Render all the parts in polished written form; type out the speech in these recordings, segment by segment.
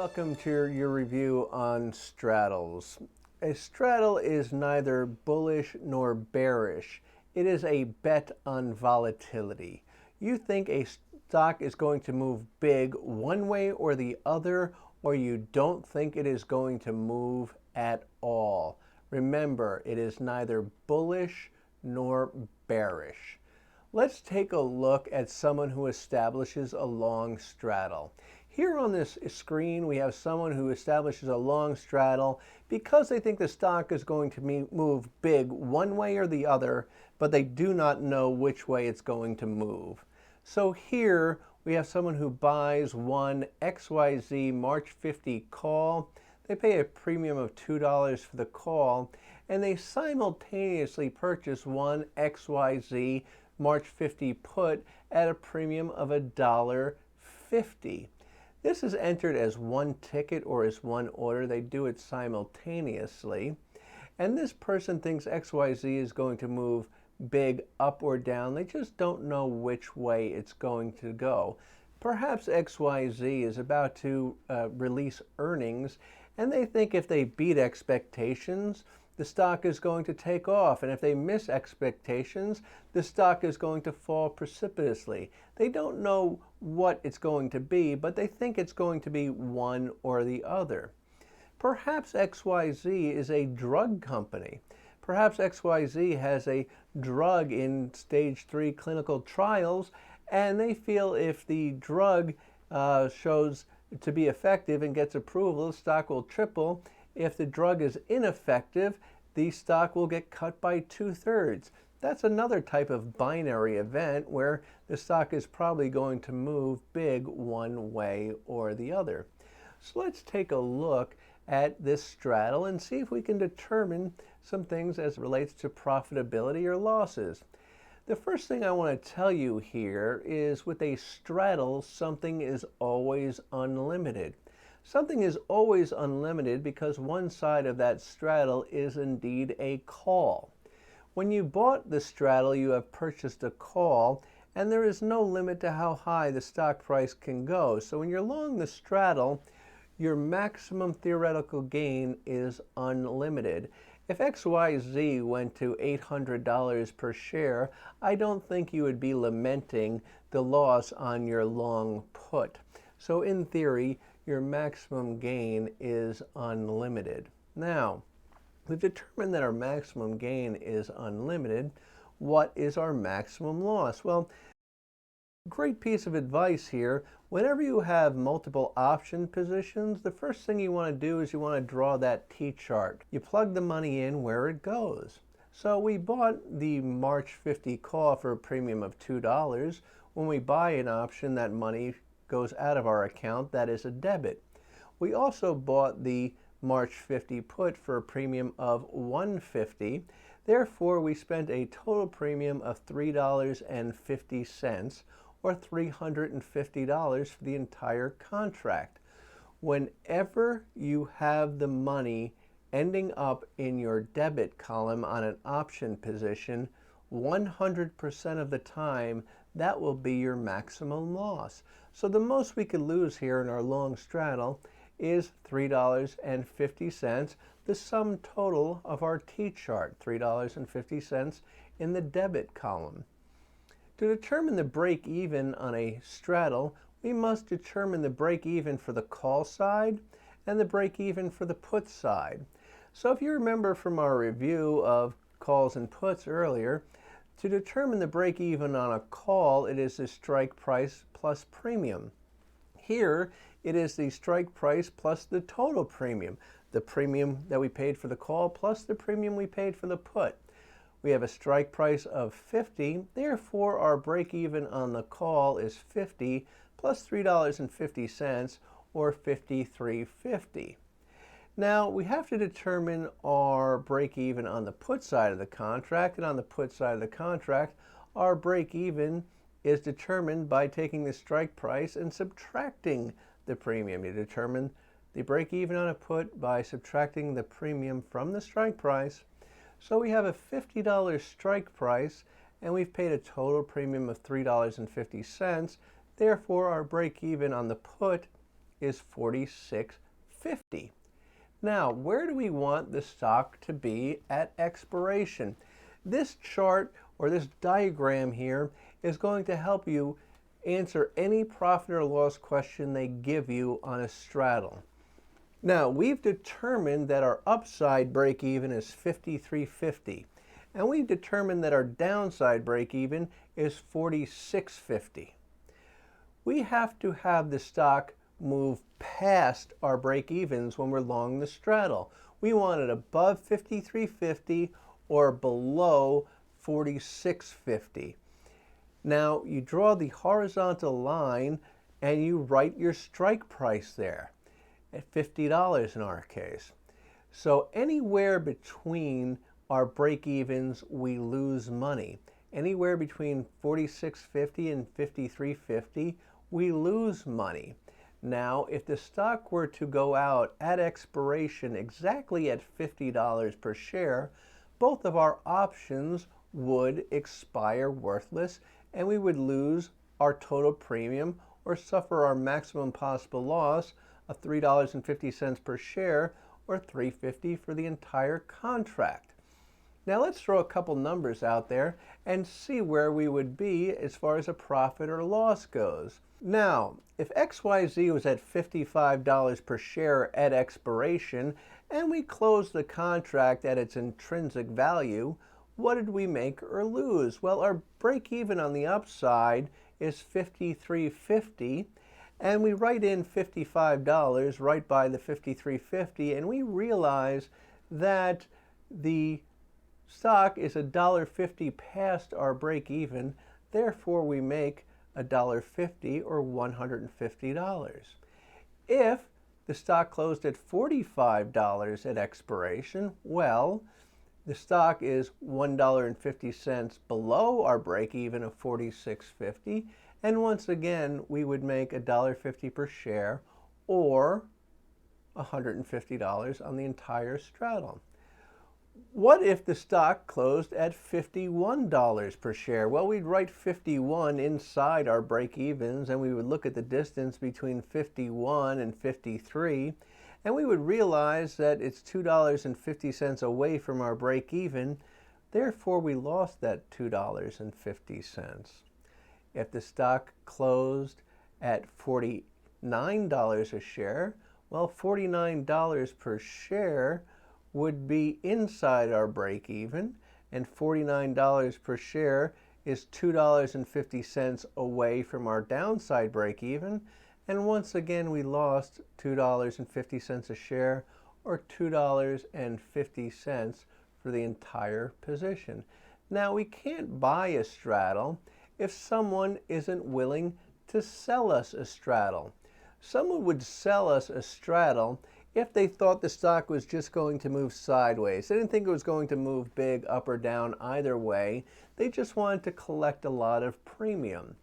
Welcome to your review on straddles. A straddle is neither bullish nor bearish. It is a bet on volatility. You think a stock is going to move big one way or the other, or you don't think it is going to move at all. Remember, it is neither bullish nor bearish. Let's take a look at someone who establishes a long straddle. Here on this screen, we have someone who establishes a long straddle because they think the stock is going to move big one way or the other, but they do not know which way it's going to move. So here we have someone who buys one XYZ March 50 call. They pay a premium of $2 for the call, and they simultaneously purchase one XYZ March 50 put at a premium of $1.50. This is entered as one ticket or as one order. They do it simultaneously. And this person thinks XYZ is going to move big up or down. They just don't know which way it's going to go. Perhaps XYZ is about to release earnings, and they think if they beat expectations, the stock is going to take off, and if they miss expectations, the stock is going to fall precipitously. They don't know what it's going to be, but they think it's going to be one or the other. Perhaps XYZ is a drug company. Perhaps XYZ has a drug in stage 3 clinical trials, and they feel if the drug shows to be effective and gets approval, the stock will triple. If the drug is ineffective, the stock will get cut by 2/3. That's another type of binary event where the stock is probably going to move big one way or the other. So let's take a look at this straddle and see if we can determine some things as it relates to profitability or losses. The first thing I want to tell you here is with a straddle, something is always unlimited. Something is always unlimited because one side of that straddle is indeed a call. When you bought the straddle, you have purchased a call, and there is no limit to how high the stock price can go. So when you're long the straddle, your maximum theoretical gain is unlimited. If XYZ went to $800 per share, I don't think you would be lamenting the loss on your long put. So in theory, your maximum gain is unlimited. Now, we've determined that our maximum gain is unlimited. What is our maximum loss? Well, great piece of advice here. Whenever you have multiple option positions, the first thing you want to do is you want to draw that T-chart. You plug the money in where it goes. So we bought the March 50 call for a premium of $2. When we buy an option, that money goes out of our account. That is a debit. We also bought the March 50 put for a premium of $1.50. Therefore, we spent a total premium of $3.50 or $350 for the entire contract. Whenever you have the money ending up in your debit column on an option position, 100% of the time, that will be your maximum loss. So the most we could lose here in our long straddle is $3.50, the sum total of our T-chart, $3.50 in the debit column. To determine the break-even on a straddle, we must determine the break-even for the call side and the break-even for the put side. So if you remember from our review of calls and puts earlier, to determine the break-even on a call, it is the strike price plus premium. Here, it is the strike price plus the total premium, the premium that we paid for the call plus the premium we paid for the put. We have a strike price of 50, therefore our break-even on the call is 50 plus $3.50 or $53.50. Now, we have to determine our break-even on the put side of the contract, and on the put side of the contract, our break-even is determined by taking the strike price and subtracting the premium. You determine the break-even on a put by subtracting the premium from the strike price. So we have a $50 strike price, and we've paid a total premium of $3.50. Therefore, our break-even on the put is 46.50. Now, where do we want the stock to be at expiration? This chart or this diagram here is going to help you answer any profit or loss question they give you on a straddle. Now, we've determined that our upside break-even is 53.50, and we've determined that our downside break-even is 46.50. We have to have the stock move past our break-evens when we're long the straddle. We want it above 53.50 or below 46.50. Now, you draw the horizontal line and you write your strike price there at $50 in our case. So anywhere between our break-evens, we lose money. Anywhere between 46.50 and 53.50, we lose money. Now, if the stock were to go out at expiration exactly at $50 per share, both of our options would expire worthless, and we would lose our total premium or suffer our maximum possible loss of $3.50 per share, or $3.50 for the entire contract. Now let's throw a couple numbers out there and see where we would be as far as a profit or loss goes. Now, if XYZ was at $55 per share at expiration and we closed the contract at its intrinsic value, what did we make or lose? Well, our break even on the upside is $53.50, and we write in $55 right by the $53.50, and we realize that the stock is $1.50 past our break even, therefore we make $1.50 or $150. If the stock closed at $45 at expiration, well, the stock is $1.50 below our break even of $46.50, and once again we would make $1.50 per share or $150 on the entire straddle. What if the stock closed at $51 per share? Well, we'd write 51 inside our break-evens, and we would look at the distance between 51 and 53, and we would realize that it's $2.50 away from our break-even. Therefore, we lost that $2.50. If the stock closed at $49 a share, well, $49 per share would be inside our break even, and $49 per share is $2.50 away from our downside break even, and once again we lost $2.50 a share, or $2.50 for the entire position. Now, we can't buy a straddle if someone isn't willing to sell us a straddle. Someone would sell us a straddle if they thought the stock was just going to move sideways. They didn't think it was going to move big up or down either way. They just wanted to collect a lot of premium.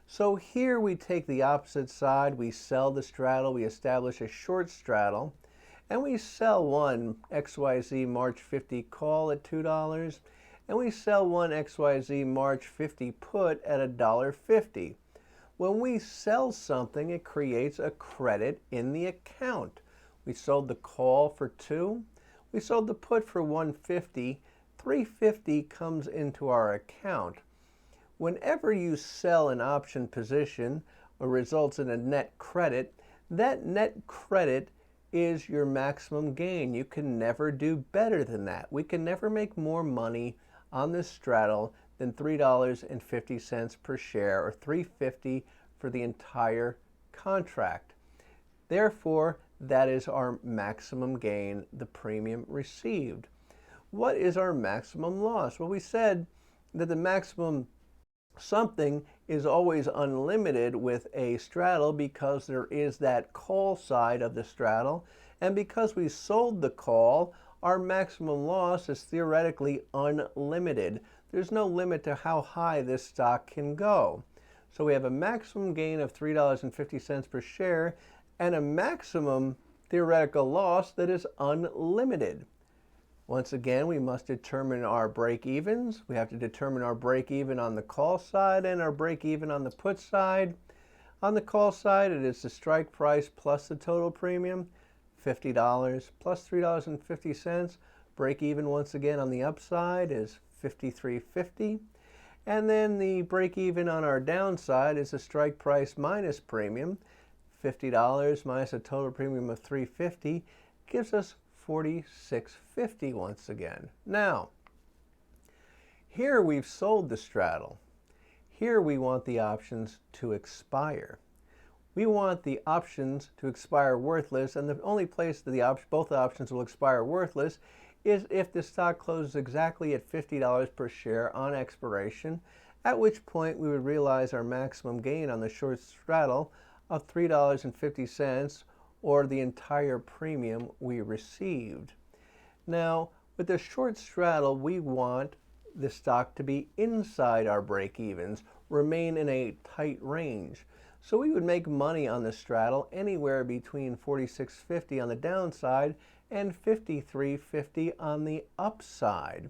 So here we take the opposite side. We sell the straddle. We establish a short straddle, and we sell one XYZ March 50 call at $2, and we sell one XYZ March 50 put at $1.50. When we sell something, it creates a credit in the account. We sold the call for $2. We sold the put for $1.50. $3.50 comes into our account. Whenever you sell an option position or results in a net credit, that net credit is your maximum gain. You can never do better than that. We can never make more money on this straddle than $3.50 per share, or $3.50 for the entire contract. Therefore, that is our maximum gain, the premium received. What is our maximum loss? Well, we said that the maximum something is always unlimited with a straddle because there is that call side of the straddle, and because we sold the call, our maximum loss is theoretically unlimited. There's no limit to how high this stock can go. So we have a maximum gain of $3.50 per share and a maximum theoretical loss that is unlimited. Once again, we must determine our break-evens. We have to determine our break-even on the call side and our break-even on the put side. On the call side, it is the strike price plus the total premium, $50 plus $3.50. Break even once again on the upside is $53.50. And then the break even on our downside is the strike price minus premium, $50 minus a total premium of $3.50 gives us $46.50 once again. Now, here we've sold the straddle. Here we want the options to expire. We want the options to expire worthless, and the only place that both options will expire worthless is if the stock closes exactly at $50 per share on expiration, at which point we would realize our maximum gain on the short straddle of $3.50, or the entire premium we received. Now, with the short straddle, we want the stock to be inside our break-evens, remain in a tight range. So we would make money on the straddle anywhere between $46.50 on the downside and $53.50 on the upside.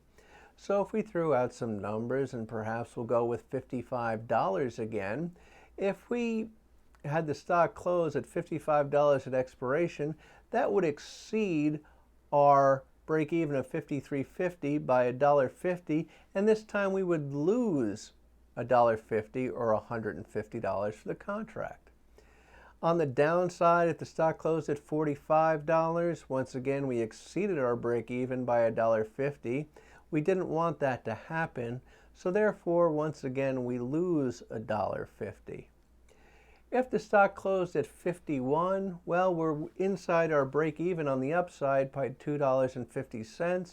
So if we threw out some numbers, and perhaps we'll go with $55 again, if we had the stock close at $55 at expiration, that would exceed our break even of $53.50 by $1.50, and this time we would lose $1.50 or $150 for the contract. On the downside, if the stock closed at $45, once again we exceeded our break even by $1.50. We didn't want that to happen, so therefore once again we lose $1.50. If the stock closed at 51, well, we're inside our break even on the upside by $2.50.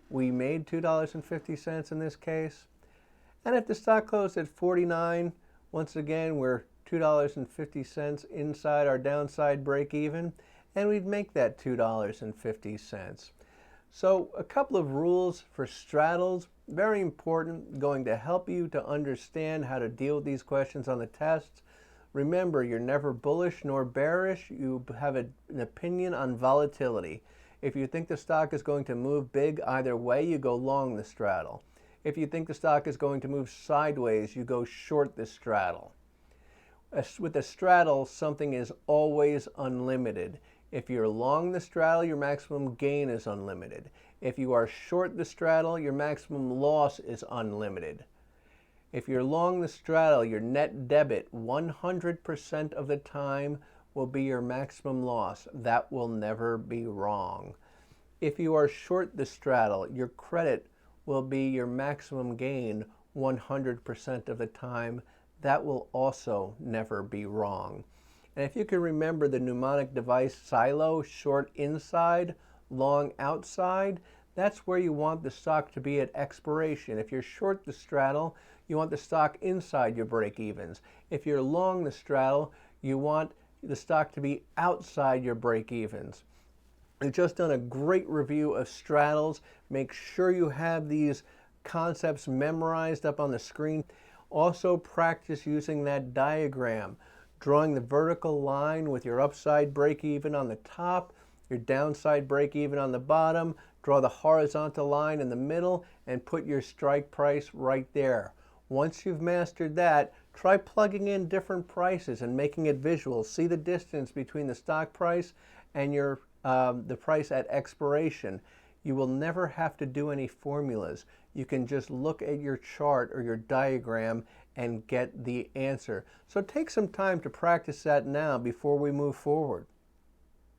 We made $2.50 in this case. And if the stock closed at 49, once again, we're $2.50 inside our downside break even, and we'd make that $2.50. So a couple of rules for straddles, very important, going to help you to understand how to deal with these questions on the tests. Remember, you're never bullish nor bearish. You have an opinion on volatility. If you think the stock is going to move big either way, you go long the straddle. If you think the stock is going to move sideways, you go short the straddle. With a straddle, something is always unlimited. If you're long the straddle, your maximum gain is unlimited. If you are short the straddle, your maximum loss is unlimited. If you're long the straddle, your net debit 100% of the time will be your maximum loss. That will never be wrong. If you are short the straddle, your credit will be your maximum gain 100% of the time. That will also never be wrong. And if you can remember the mnemonic device silo, short inside, long outside, that's where you want the stock to be at expiration. If you're short the straddle, you want the stock inside your break-evens. If you're long the straddle, you want the stock to be outside your break-evens. We've just done a great review of straddles. Make sure you have these concepts memorized up on the screen. Also practice using that diagram, drawing the vertical line with your upside break-even on the top, your downside break-even on the bottom. Draw the horizontal line in the middle and put your strike price right there. Once you've mastered that, try plugging in different prices and making it visual. See the distance between the stock price and the price at expiration. You will never have to do any formulas. You can just look at your chart or your diagram and get the answer. So take some time to practice that now before we move forward.